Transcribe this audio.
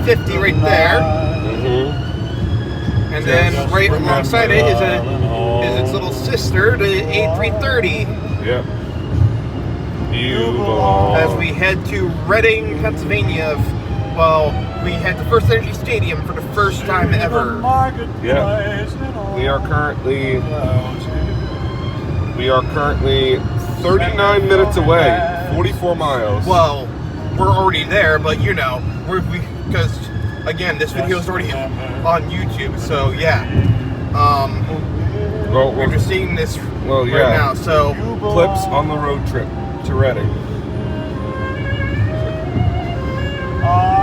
A350 right there. And then right alongside it is its little sister, the A330. Yep. You belong. As we head to Reading, Pennsylvania. Well, we had the First Energy Stadium for the first time ever. Yeah. We are currently 39 minutes away, 44 miles. Well, we're already there, but you know, because again, this video is already on YouTube, so yeah. Well, we're just seeing this well, yeah. right now. So clips on the road trip to Reading.